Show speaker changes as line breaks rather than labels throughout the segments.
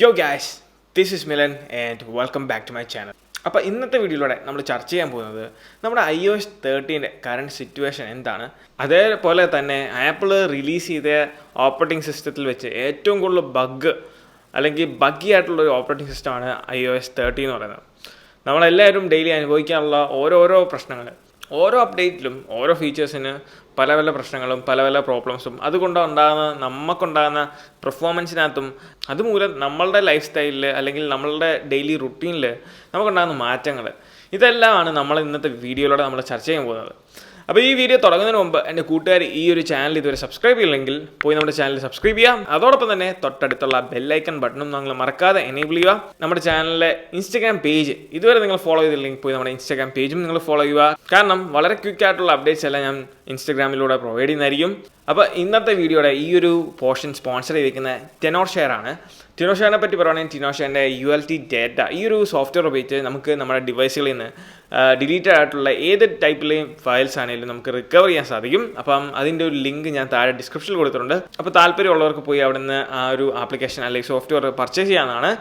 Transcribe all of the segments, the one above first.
Yo guys, this is Milan and welcome back to my channel. അപ്പോൾ ഇന്നത്തെ വീഡിയോയിലൂടെ നമ്മൾ ചർച്ച ചെയ്യാൻ പോകുന്നത് നമ്മുടെ iOS 13 കറണ്ട് സിറ്റുവേഷൻ എന്താണ്, അതേപോലെ തന്നെ ആപ്പിൾ റിലീസ് ചെയ്ത ഓപ്പറേറ്റിംഗ് സിസ്റ്റത്തിൽ വെച്ച് ഏറ്റവും കൂടുതൽ ബഗ് അല്ലെങ്കിൽ ബഗ്ഗി ആയിട്ടുള്ളൊരു ഓപ്പറേറ്റിംഗ് സിസ്റ്റമാണ് iOS 13 എന്ന് പറയുന്നത്. നമ്മളെല്ലാവരും ഡെയിലി അനുഭവിക്കാനുള്ള ഓരോരോ പ്രശ്നങ്ങൾ, ഓരോ അപ്ഡേറ്റിലും ഓരോ ഫീച്ചേഴ്സിന് പല പല പ്രശ്നങ്ങളും പല പല പ്രോബ്ലംസും അതുകൊണ്ടുണ്ടാകുന്ന നമുക്കുണ്ടാകുന്ന പെർഫോമൻസിനകത്തും അതുമൂലം നമ്മളുടെ ലൈഫ് സ്റ്റൈലിൽ അല്ലെങ്കിൽ നമ്മളുടെ ഡെയിലി റുട്ടീനിൽ നമുക്കുണ്ടാകുന്ന മാറ്റങ്ങൾ, ഇതെല്ലാമാണ് നമ്മൾ ഇന്നത്തെ വീഡിയോയിലൂടെ നമ്മൾ ചർച്ച ചെയ്യാൻ പോകുന്നത്. അപ്പോൾ ഈ വീഡിയോ തുടങ്ങുന്നതിന് മുമ്പ് എൻ്റെ കൂട്ടുകാർ ഈ ഒരു ചാനൽ ഇതുവരെ സബ്സ്ക്രൈബ് ചെയ്യില്ലെങ്കിൽ പോയി നമ്മുടെ ചാനൽ സബ്സ്ക്രൈബ് ചെയ്യാം. അതോടൊപ്പം തന്നെ തൊട്ടടുത്തുള്ള ബെല്ലൈക്കൺ ബട്ടണും നിങ്ങൾ മറക്കാതെ എനേബിൾ ചെയ്യുക. നമ്മുടെ ചാനലിലെ ഇൻസ്റ്റാഗ്രാം പേജ് ഇതുവരെ നിങ്ങൾ ഫോളോ ചെയ്തില്ലെങ്കിൽ പോയി നമ്മുടെ ഇൻസ്റ്റാഗ്രാം പേജും നിങ്ങൾ ഫോളോ ചെയ്യുക. കാരണം വളരെ ക്വിക്കായിട്ടുള്ള അപ്ഡേറ്റ്സ് എല്ലാം ഞാൻ ഇൻസ്റ്റാഗ്രാമിലൂടെ പ്രൊവൈഡ് ചെയ്യുന്നതായിരിക്കും. അപ്പോൾ ഇന്നത്തെ വീഡിയോയുടെ ഈ ഒരു പോർഷൻ സ്പോൺസർ ചെയ്തിരിക്കുന്ന ടെനോർഷെയർ ആണ്. ടെനോർഷെയറിനെ പറ്റി പറയുകയാണെങ്കിൽ ടെനോർഷെയറിൻ്റെ ULT ഡേറ്റ ഈ ഒരു സോഫ്റ്റ്വെയർ ഉപയോഗിച്ച് നമുക്ക് നമ്മുടെ ഡിവൈസുകളിൽ നിന്ന് ഡിലീറ്റഡ് ആയിട്ടുള്ള ഏത് ടൈപ്പിലെയും ഫയൽസ് ആണെങ്കിലും നമുക്ക് റിക്കവർ ചെയ്യാൻ സാധിക്കും. അപ്പം അതിൻ്റെ ഒരു ലിങ്ക് ഞാൻ താഴെ ഡിസ്ക്രിപ്ഷനിൽ കൊടുത്തിട്ടുണ്ട്. അപ്പോൾ താല്പര്യമുള്ളവർക്ക് പോയി അവിടെ നിന്ന് ആ ഒരു ആപ്ലിക്കേഷൻ അല്ലെങ്കിൽ സോഫ്റ്റ്വെയർ പർച്ചേസ് ചെയ്യാവുന്നതാണ്.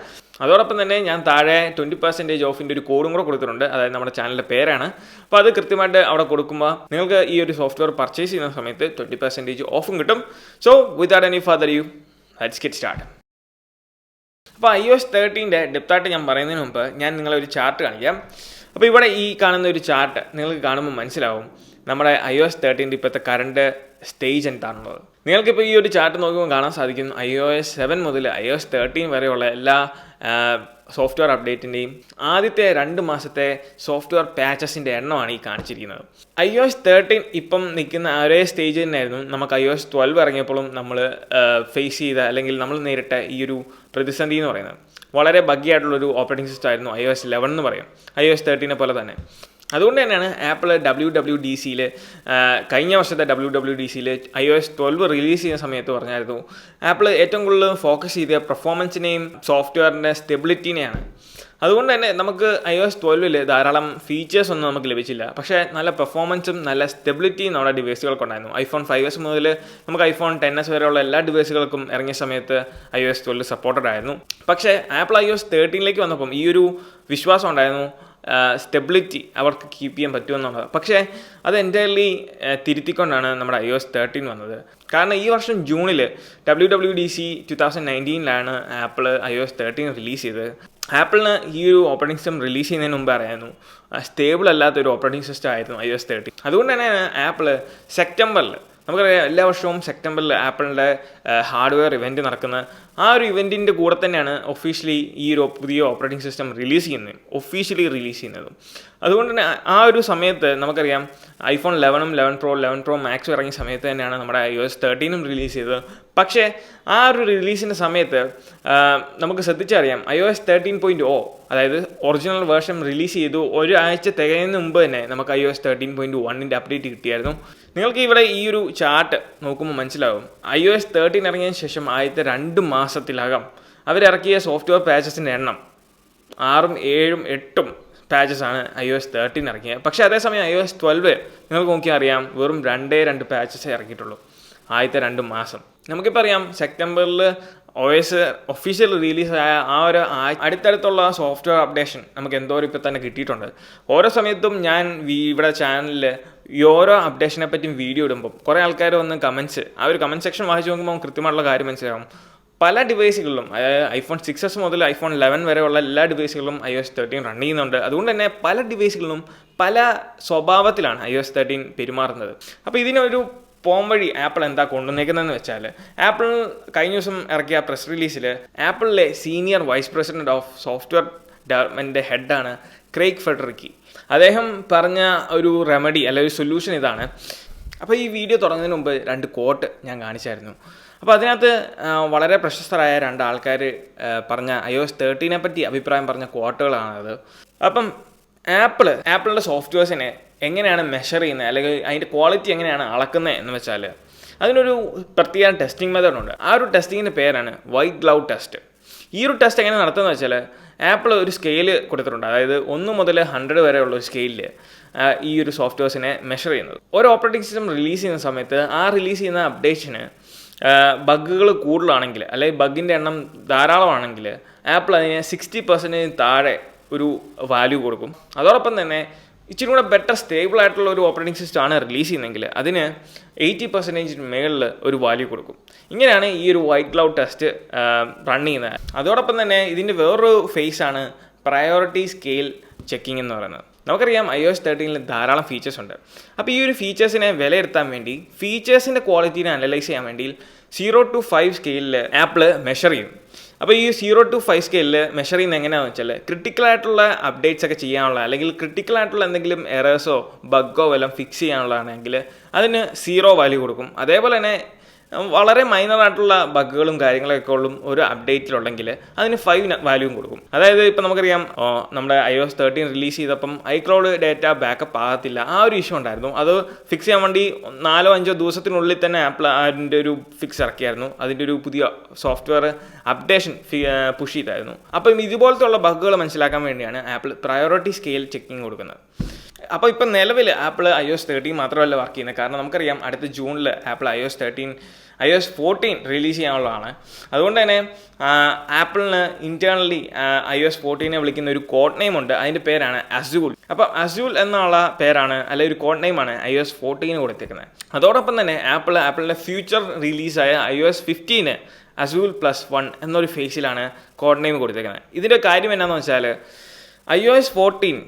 അതോടൊപ്പം തന്നെ ഞാൻ താഴെ 20% ഓഫിൻ്റെ ഒരു കോഡും കൂടെ കൊടുത്തിട്ടുണ്ട്. അതായത് നമ്മുടെ ചാനലിൻ്റെ പേരാണ്. അപ്പോൾ അത് കൃത്യമായിട്ട് അവിടെ കൊടുക്കുമ്പോൾ നിങ്ങൾക്ക് ഈ ഒരു സോഫ്റ്റ്വെയർ പർച്ചേസ് ചെയ്യുന്ന സമയത്ത് 20% ഓഫും കിട്ടും. So without any further U let's get start. അപ്പോൾ iOS 13 ഡെപ്തായിട്ട് ഞാൻ പറയുന്നതിന് മുമ്പ് ഞാൻ നിങ്ങളെ ഒരു ചാർട്ട് കാണിക്കാം. അപ്പോൾ ഇവിടെ ഈ കാണുന്ന ഒരു ചാർട്ട് നിങ്ങൾക്ക് കാണുമ്പോൾ മനസ്സിലാവും നമ്മുടെ iOS 13 ഇപ്പോഴത്തെ കറണ്ട് സ്റ്റേജ് എന്താണുള്ളത്. നിങ്ങൾക്കിപ്പോൾ ഈ ഒരു ചാർട്ട് നോക്കുമ്പോൾ കാണാൻ സാധിക്കും iOS 7 മുതൽ iOS 13 വരെയുള്ള എല്ലാ സോഫ്റ്റ്വെയർ അപ്ഡേറ്റിൻ്റെയും ആദ്യത്തെ 2 മാസത്തെ സോഫ്റ്റ്വെയർ പാച്ചസിൻ്റെ എണ്ണമാണ് ഈ കാണിച്ചിരിക്കുന്നത്. iOS 13 ഇപ്പം നിൽക്കുന്ന ഒരേ സ്റ്റേജ് തന്നെയായിരുന്നു നമുക്ക് iOS 12 ഇറങ്ങിയപ്പോഴും നമ്മൾ ഫേസ് ചെയ്ത അല്ലെങ്കിൽ നമ്മൾ നേരിട്ട ഈ ഒരു പ്രതിസന്ധി എന്ന് പറയുന്നത്. വളരെ ബഗ്ഗി ആയിട്ടുള്ളൊരു ഓപ്പറേറ്റിംഗ് സിസ്റ്റം ആയിരുന്നു iOS 11 എന്ന് പറയും, iOS 13 പോലെ തന്നെ. അതുകൊണ്ട് തന്നെയാണ് ആപ്പിൾ WWDCയിൽ കഴിഞ്ഞ വർഷത്തെ WWDCയിൽ iOS 12 റിലീസ് ചെയ്യുന്ന സമയത്ത് പറഞ്ഞായിരുന്നു ആപ്പിൾ ഏറ്റവും കൂടുതൽ ഫോക്കസ് ചെയ്ത പെർഫോമൻസിനെയും സോഫ്റ്റ്വെയറിൻ്റെ സ്റ്റെബിലിറ്റിനെയാണ്. അതുകൊണ്ട് തന്നെ നമുക്ക് iOS 12 ധാരാളം ഫീച്ചേഴ്സ് ഒന്നും നമുക്ക് ലഭിച്ചില്ല, പക്ഷേ നല്ല പെർഫോമൻസും നല്ല സ്റ്റെബിലിറ്റിയും നമ്മുടെ ഡിവൈസുകൾക്കുണ്ടായിരുന്നു. iPhone 5s മുതൽ നമുക്ക് iPhone 10s വരെയുള്ള എല്ലാ ഡിവൈസുകൾക്കും ഇറങ്ങിയ സമയത്ത് iOS 12 സപ്പോർട്ടഡ് ആയിരുന്നു. പക്ഷേ ആപ്പിൾ iOS 13 വന്നപ്പം ഈ ഒരു വിശ്വാസം ഉണ്ടായിരുന്നു സ്റ്റെബിലിറ്റി അവർക്ക് കീപ്പ് ചെയ്യാൻ പറ്റുമെന്നുള്ളത്. പക്ഷേ അത് എൻ്റയർലി തിരുത്തിക്കൊണ്ടാണ് നമ്മുടെ iOS 13 വന്നത്. കാരണം ഈ വർഷം ജൂണിൽ WWDC 2019 ആപ്പിൾ iOS 13 റിലീസ് ചെയ്തത്. ആപ്പിളിന് ഈ ഒരു ഓപ്പറേറ്റിംഗ് സിസ്റ്റം റിലീസ് ചെയ്യുന്നതിന് മുമ്പ് അറിയായിരുന്നു സ്റ്റേബിൾ അല്ലാത്തൊരു ഓപ്പറേറ്റിംഗ് സിസ്റ്റം ആയിരുന്നു iOS 13. അതുകൊണ്ട് തന്നെയാണ് ആപ്പിൾ സെപ്റ്റംബറിൽ, നമുക്കറിയാം എല്ലാ വർഷവും സെപ്റ്റംബറിൽ ആപ്പിളിൻ്റെ ഹാർഡ്വെയർ ഇവൻറ്റ് നടക്കുന്ന ആ ഒരു ഇവൻറ്റിൻ്റെ കൂടെ തന്നെയാണ് ഒഫീഷ്യലി ഈ ഒരു പുതിയ ഓപ്പറേറ്റിംഗ് സിസ്റ്റം റിലീസ് ചെയ്യുന്നതും. അതുകൊണ്ട് തന്നെ ആ ഒരു സമയത്ത് നമുക്കറിയാം iPhone 11, 11 Pro Max ഇറങ്ങിയ സമയത്ത് തന്നെയാണ് നമ്മുടെ iOS 13 റിലീസ് ചെയ്തത്. പക്ഷേ ആ ഒരു റിലീസിൻ്റെ സമയത്ത് നമുക്ക് ശ്രദ്ധിച്ചറിയാം iOS 13.0 അതായത് ഒറിജിനൽ വേർഷൻ റിലീസ് ചെയ്തു ഒരാഴ്ച തികയുന്നതിന് മുമ്പ് തന്നെ നമുക്ക് iOS 13.1 അപ്ഡേറ്റ് കിട്ടിയായിരുന്നു. നിങ്ങൾക്ക് ഇവിടെ ഈ ഒരു ചാർട്ട് നോക്കുമ്പോൾ മനസ്സിലാവും iOS 13 ഇറങ്ങിയതിന് ശേഷം ആദ്യത്തെ 2 മാസത്തിലകം അവരിറക്കിയ സോഫ്റ്റ്വെയർ പാച്ചസിൻ്റെ എണ്ണം 6, 7, 8 പാച്ചസാണ് iOS 13 ഇറക്കിയത്. പക്ഷേ അതേസമയം iOS 12 നിങ്ങൾക്ക് നോക്കിയാൽ അറിയാം വെറും 2 പാച്ചസേ ഇറക്കിയിട്ടുള്ളൂ ആദ്യത്തെ 2 മാസം. നമുക്കിപ്പോൾ അറിയാം സെപ്റ്റംബറിൽ OS ഒഫീഷ്യൽ റിലീസായ ആ ഒരു അടുത്തടുത്തുള്ള സോഫ്റ്റ്വെയർ അപ്ഡേഷൻ നമുക്ക് എന്തോരം ഇപ്പോൾ തന്നെ കിട്ടിയിട്ടുണ്ട്. ഓരോ സമയത്തും ഞാൻ ഇവിടെ ചാനലിൽ ഈ ഓരോ അപ്ഡേഷനെ പറ്റിയും വീഡിയോ ഇടുമ്പോൾ കുറേ ആൾക്കാർ വന്ന് കമൻറ്റ്സ്, ആ ഒരു കമൻറ്റ് സെക്ഷൻ വായിച്ച് നോക്കുമ്പോൾ കൃത്യമായിട്ടുള്ള കാര്യം മനസ്സിലാകും. പല ഡിവൈസുകളിലും അതായത് iPhone 6s മുതൽ iPhone 11 വരെയുള്ള എല്ലാ ഡിവൈസുകളിലും iOS 13 റൺ ചെയ്യുന്നുണ്ട്. അതുകൊണ്ട് തന്നെ പല ഡിവൈസുകളിലും പല സ്വഭാവത്തിലാണ് iOS 13 പെരുമാറുന്നത്. അപ്പോൾ ഇതിനൊരു വഴി ആപ്പിൾ എന്താ കൊണ്ടുവന്നേക്കുന്നതെന്ന് വെച്ചാൽ, ആപ്പിൾ കഴിഞ്ഞ ദിവസം ഇറക്കിയ പ്രസ് റിലീസിൽ ആപ്പിളിലെ senior vice president of software ഡെവലപ്മെൻറ്റിൻ്റെ ഹെഡാണ് ക്രെയ്ഗ് ഫെഡറിക്കി. അദ്ദേഹം പറഞ്ഞ ഒരു റെമഡി അല്ലെങ്കിൽ ഒരു സൊല്യൂഷൻ ഇതാണ്. അപ്പോൾ ഈ വീഡിയോ തുടങ്ങുന്നതിന് മുമ്പ് 2 കോട്ട് ഞാൻ കാണിച്ചായിരുന്നു. അപ്പോൾ അതിനകത്ത് വളരെ പ്രശസ്തരായ 2 ആൾക്കാർ പറഞ്ഞ iOS 13 പറ്റി അഭിപ്രായം പറഞ്ഞ കോട്ടുകളാണത്. അപ്പം ആപ്പിളിൻ്റെ സോഫ്റ്റ്വെയർസിനെ എങ്ങനെയാണ് മെഷർ ചെയ്യുന്നത് അല്ലെങ്കിൽ അതിൻ്റെ ക്വാളിറ്റി എങ്ങനെയാണ് അളക്കുന്നത് എന്ന് വെച്ചാൽ അതിനൊരു പ്രത്യേക ടെസ്റ്റിംഗ് മെത്തേഡുണ്ട്. ആ ഒരു ടെസ്റ്റിങ്ങിൻ്റെ പേരാണ് വൈറ്റ് ഗ്ലൗ ടെസ്റ്റ്. ഈ ഒരു ടെസ്റ്റ് എങ്ങനെ നടത്തുന്നത് വെച്ചാൽ ആപ്പിൾ ഒരു സ്കെയിൽ കൊടുത്തിട്ടുണ്ട്. അതായത് 1 മുതൽ 100 വരെയുള്ള ഒരു സ്കെയിലിൽ ഈ ഒരു സോഫ്റ്റ്വെയർസിനെ മെഷർ ചെയ്യുന്നത്. ഒരു ഓപ്പറേറ്റിംഗ് സിസ്റ്റം റിലീസ് ചെയ്യുന്ന സമയത്ത് ആ റിലീസ് ചെയ്യുന്ന അപ്ഡേഷന് ബഗ്ഗുകൾ കൂടുതലാണെങ്കിൽ അല്ലെങ്കിൽ ബഗ്ഗിൻ്റെ എണ്ണം ധാരാളമാണെങ്കിൽ ആപ്പിൾ അതിന് 60% താഴെ ഒരു വാല്യൂ കൊടുക്കും. അതോടൊപ്പം തന്നെ ഇച്ചിരി കൂടെ ബെറ്റർ സ്റ്റേബിൾ ആയിട്ടുള്ള ഒരു ഓപ്പറേറ്റിംഗ് സിസ്റ്റം ആണ് റിലീസ് ചെയ്യുന്നതെങ്കിൽ അതിന് 80% മേളിൽ ഒരു വാല്യൂ കൊടുക്കും. ഇങ്ങനെയാണ് ഈ ഒരു വൈറ്റ് ക്ലൗഡ് ടെസ്റ്റ് റൺ ചെയ്യുന്നത്. അതോടൊപ്പം തന്നെ ഇതിൻ്റെ വേറൊരു ഫേസാണ് പ്രയോറിറ്റി സ്കെയിൽ ചെക്കിംഗ് എന്ന് പറയുന്നത്. നമുക്കറിയാം iOS 13 ധാരാളം ഫീച്ചേഴ്സ് ഉണ്ട്. അപ്പോൾ ഈ ഒരു ഫീച്ചേഴ്സിനെ വിലയിരുത്താൻ വേണ്ടി ഫീച്ചേഴ്സിൻ്റെ ക്വാളിറ്റീനെ അനലൈസ് ചെയ്യാൻ വേണ്ടി 0 to 5 സ്കെയിലിൽ ആപ്പിൾ മെഷർ ചെയ്യും. അപ്പോൾ ഈ 0 to 5 സ്കെയിലിൽ മെഷർ ചെയ്യുന്നത് എങ്ങനെയാണെന്ന് വെച്ചാൽ ക്രിട്ടിക്കലായിട്ടുള്ള അപ്ഡേറ്റ്സ് ഒക്കെ ചെയ്യാനുള്ള അല്ലെങ്കിൽ ക്രിട്ടിക്കലായിട്ടുള്ള എന്തെങ്കിലും എറേഴ്സോ ബഗ്ഗോ വല്ലതും ഫിക്സ് ചെയ്യാനുള്ളതാണെങ്കിൽ അതിന് 0 വാല്യൂ കൊടുക്കും. അതേപോലെ തന്നെ വളരെ മൈനറായിട്ടുള്ള ബഗ്ഗുകളും കാര്യങ്ങളൊക്കെ ഉള്ളും ഒരു അപ്ഡേറ്റിലുണ്ടെങ്കിൽ അതിന് 5 വാല്യൂവും കൊടുക്കും. അതായത് ഇപ്പോൾ നമുക്കറിയാം നമ്മുടെ iOS 13 റിലീസ് ചെയ്തപ്പം iCloud ഡേറ്റ ബാക്കപ്പ് ആകത്തില്ല, ആ ഒരു ഇഷ്യൂ ഉണ്ടായിരുന്നു. അത് ഫിക്സ് ചെയ്യാൻ വേണ്ടി 4-5 ദിവസത്തിനുള്ളിൽ തന്നെ ആപ്പിൾ അതിൻ്റെ ഒരു ഫിക്സ് ഇറക്കിയായിരുന്നു. അതിൻ്റെ ഒരു പുതിയ സോഫ്റ്റ്വെയർ അപ്ഡേഷൻ പുഷ് ചെയ്തായിരുന്നു. അപ്പം ഇതുപോലത്തെ ഉള്ള ബഗ്ഗുകൾ മനസ്സിലാക്കാൻ വേണ്ടിയാണ് ആപ്പിൾ പ്രയോറിറ്റി സ്കെയിൽ ചെക്കിങ് കൊടുക്കുന്നത്. അപ്പോൾ ഇപ്പം നിലവിൽ ആപ്പിൾ iOS 13 മാത്രമല്ല വർക്ക് ചെയ്യുന്നത്. കാരണം നമുക്കറിയാം അടുത്ത ജൂണിൽ ആപ്പിൾ iOS 14 റിലീസ് ചെയ്യാനുള്ളതാണ്. അതുകൊണ്ട് തന്നെ ആപ്പിളിന് ഇൻറ്റേർണലി iOS 14 വിളിക്കുന്ന ഒരു കോഡ് നെയിം ഉണ്ട്. അതിൻ്റെ പേരാണ് അസൂൾ. അപ്പോൾ അസൂൾ എന്നുള്ള പേരാണ് അല്ലെങ്കിൽ ഒരു കോഡ് നെയിമാണ് iOS 14 കൊടുത്തിരിക്കുന്നത്. അതോടൊപ്പം തന്നെ ആപ്പിളിൻ്റെ ഫ്യൂച്ചർ റിലീസായ iOS 15 അസൂൾ +1 എന്നൊരു ഫേസിലാണ് കോഡ് നെയിം കൊടുത്തിരിക്കുന്നത്. ഇതിൻ്റെ കാര്യം എന്താണെന്ന് വെച്ചാൽ iOS 14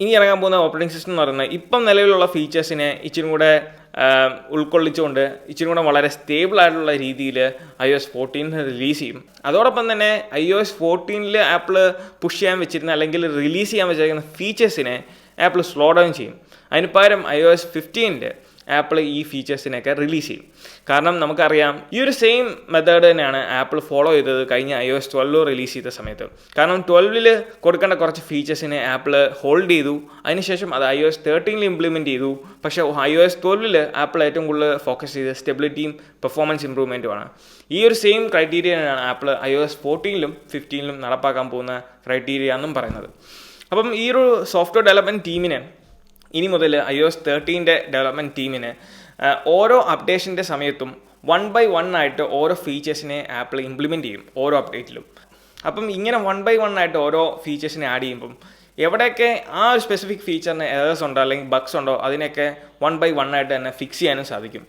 ഇനി ഇറങ്ങാൻ പോകുന്ന ഓപ്പറേറ്റിംഗ് സിസ്റ്റം എന്ന് പറയുന്നത് ഇപ്പം നിലവിലുള്ള ഫീച്ചേഴ്സിനെ ഇച്ചിരി കൂടെ ഉൾക്കൊള്ളിച്ചുകൊണ്ട് ഇച്ചിരി കൂടെ വളരെ സ്റ്റേബിൾ ആയിട്ടുള്ള രീതിയിൽ iOS 14 റിലീസ് ചെയ്യും. അതോടൊപ്പം തന്നെ iOS 14 ആപ്പിൾ പുഷ് ചെയ്യാൻ വെച്ചിരുന്ന അല്ലെങ്കിൽ റിലീസ് ചെയ്യാൻ വെച്ചിരിക്കുന്ന ഫീച്ചേഴ്സിനെ ആപ്പിൾ സ്ലോ ഡൗൺ ചെയ്യും. അതിന് പകരം iOS 15 ആപ്പിൾ ഈ ഫീച്ചേഴ്സിനെയൊക്കെ റിലീസ് ചെയ്യും. കാരണം നമുക്കറിയാം ഈ ഒരു സെയിം മെത്തേഡ് തന്നെയാണ് ആപ്പിൾ ഫോളോ ചെയ്തത് കഴിഞ്ഞ iOS 12 റിലീസ് ചെയ്ത സമയത്ത്. കാരണം 12 കൊടുക്കേണ്ട കുറച്ച് ഫീച്ചേഴ്സിനെ ആപ്പിൾ ഹോൾഡ് ചെയ്തു. അതിനുശേഷം അത് iOS 13 ഇംപ്ലിമെൻറ്റ് ചെയ്തു. പക്ഷേ iOS 12 ആപ്പിൾ ഏറ്റവും കൂടുതൽ ഫോക്കസ് ചെയ്ത് സ്റ്റെബിലിറ്റിയും പെർഫോമൻസ് ഇമ്പ്രൂവ്മെൻറ്റുമാണ്. ഈ ഒരു സെയിം ക്രൈറ്റീരിയയാണ് ആപ്പിൾ iOS 14 15 നടപ്പാക്കാൻ പോകുന്ന ക്രൈറ്റീരിയ എന്നും പറയുന്നത്. അപ്പം ഈ ഒരു സോഫ്റ്റ്വെയർ ഡെവലപ്മെൻറ്റ് ടീമിന് ഇനി മുതൽ iOS 13 ഡെവലപ്മെൻറ്റ് ടീമിന് ഓരോ അപ്ഡേഷൻ്റെ സമയത്തും 1 by 1 ആയിട്ട് ഓരോ ഫീച്ചേഴ്സിനെ ആപ്പിൾ ഇംപ്ലിമെൻറ്റ് ചെയ്യും ഓരോ അപ്ഡേറ്റിലും. അപ്പം ഇങ്ങനെ 1 by 1 ആയിട്ട് ഓരോ ഫീച്ചേഴ്സിനെ ആഡ് ചെയ്യുമ്പം എവിടെയൊക്കെ ആ ഒരു സ്പെസിഫിക് ഫീച്ചറിന് എറേഴ്സ് ഉണ്ടോ അല്ലെങ്കിൽ ബഗ്സ് ഉണ്ടോ അതിനൊക്കെ 1 by 1 ആയിട്ട് തന്നെ ഫിക്സ് ചെയ്യാനും സാധിക്കും.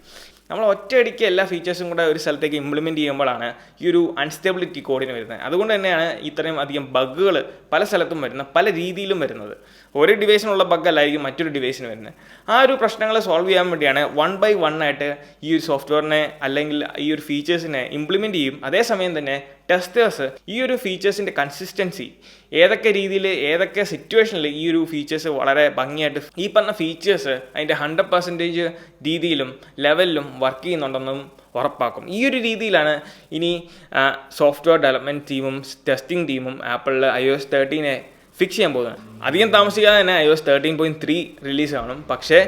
നമ്മൾ ഒറ്റയടിക്ക് എല്ലാ ഫീച്ചേഴ്സും കൂടെ ഒരു സ്ഥലത്തേക്ക് ഇംപ്ലിമെൻറ്റ് ചെയ്യുമ്പോഴാണ് ഈ ഒരു അൺസ്റ്റെബിലിറ്റി കോഡിന് വരുന്നത്. അതുകൊണ്ട് തന്നെയാണ് ഇത്രയും അധികം ബഗ്ഗുകൾ പല സ്ഥലത്തും വരുന്നത്, പല രീതിയിലും വരുന്നത്. ഒരു ഡിവൈസിനുള്ള ബഗ്ഗല്ലായിരിക്കും മറ്റൊരു ഡിവൈസിന് വരുന്നത്. ആ ഒരു പ്രശ്നങ്ങൾ സോൾവ് ചെയ്യാൻ വേണ്ടിയാണ് 1 by 1 ആയിട്ട് ഈ ഒരു സോഫ്റ്റ്വെയറിനെ അല്ലെങ്കിൽ ഈ ഒരു ഫീച്ചേഴ്സിനെ ഇംപ്ലിമെൻറ്റ് ചെയ്യും. അതേസമയം തന്നെ ടെസ്റ്റേഴ്സ് ഈ ഒരു ഫീച്ചേഴ്സിൻ്റെ കൺസിസ്റ്റൻസി ഏതൊക്കെ രീതിയിൽ ഏതൊക്കെ സിറ്റുവേഷനിൽ ഈ ഒരു ഫീച്ചേഴ്സ് വളരെ ഭംഗിയായിട്ട് ഈ പറഞ്ഞ ഫീച്ചേഴ്സ് അതിൻ്റെ 100% രീതിയിലും ലെവലിലും വർക്ക് ചെയ്യുന്നുണ്ടെന്നും ഉറപ്പാക്കും. ഈ ഒരു രീതിയിലാണ് ഇനി സോഫ്റ്റ്വെയർ ഡെവലപ്മെൻറ്റ് ടീമും ടെസ്റ്റിംഗ് ടീമും ആപ്പിളിൽ iOS 13 ഫിക്സ് ചെയ്യാൻ പോകുന്നത്. അധികം താമസിക്കാതെ തന്നെ iOS 13.3 റിലീസ് കാണും. പക്ഷേ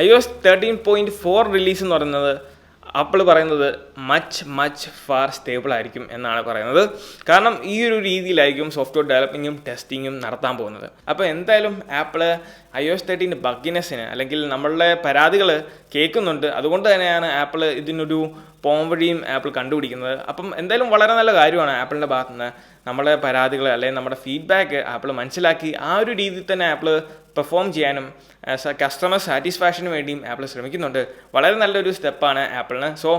iOS 13.4 റിലീസ് എന്ന് പറയുന്നത് ആപ്പിൾ പറയുന്നത് മച്ച് ഫാർ സ്റ്റേബിൾ ആയിരിക്കും എന്നാണ് പറയുന്നത്. കാരണം ഈ ഒരു രീതിയിലായിരിക്കും സോഫ്റ്റ്വെയർ ഡെവലപ്പിങ്ങും ടെസ്റ്റിങ്ങും നടത്താൻ പോകുന്നത്. അപ്പോൾ എന്തായാലും ആപ്പിൾ iOS 13 ബഗ്ഗിനെസ്സിന് അല്ലെങ്കിൽ നമ്മളുടെ പരാതികൾ കേൾക്കുന്നുണ്ട്. അതുകൊണ്ട് തന്നെയാണ് ആപ്പിൾ ഇതിനൊരു പോംവഴിയും ആപ്പിൾ കണ്ടുപിടിക്കുന്നത്. അപ്പം എന്തായാലും വളരെ നല്ല കാര്യമാണ് ആപ്പിളിൻ്റെ ഭാഗത്തുനിന്ന് നമ്മുടെ പരാതികൾ അല്ലെങ്കിൽ നമ്മുടെ ഫീഡ്ബാക്ക് ആപ്പിൾ മനസ്സിലാക്കി ആ ഒരു രീതിയിൽ തന്നെ ആപ്പിൾ പെർഫോം ചെയ്യാനും കസ്റ്റമർ സാറ്റിസ്ഫാക്ഷന് വേണ്ടിയും ആപ്പിൾ ശ്രമിക്കുന്നുണ്ട്. വളരെ നല്ലൊരു സ്റ്റെപ്പാണ് ആപ്പിളിന്. സോ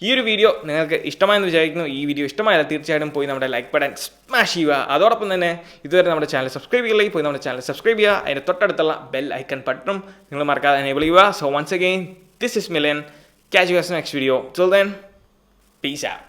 ഈ ഒരു വീഡിയോ നിങ്ങൾക്ക് ഇഷ്ടമായെന്ന് വിചാരിക്കുന്നു. ഈ വീഡിയോ ഇഷ്ടമായാൽ തീർച്ചയായിട്ടും പോയി നമ്മുടെ ലൈക്ക് ബട്ടൺ സ്മാഷ് ചെയ്യുക. അതോടൊപ്പം തന്നെ ഇതുവരെ നമ്മുടെ ചാനൽ സബ്സ്ക്രൈബ് ചെയ്യില്ലെങ്കിൽ പോയി നമ്മുടെ ചാനൽ സബ്സ്ക്രൈബ് ചെയ്യുക. അതിൻ്റെ തൊട്ടടുത്തുള്ള ബെൽ ഐക്കൺ ബട്ടണും നിങ്ങൾ മറക്കാതെ എനേബിൾ ചെയ്യുക. So once again, this is Milan. Catch you guys in the next video. Till then, peace out.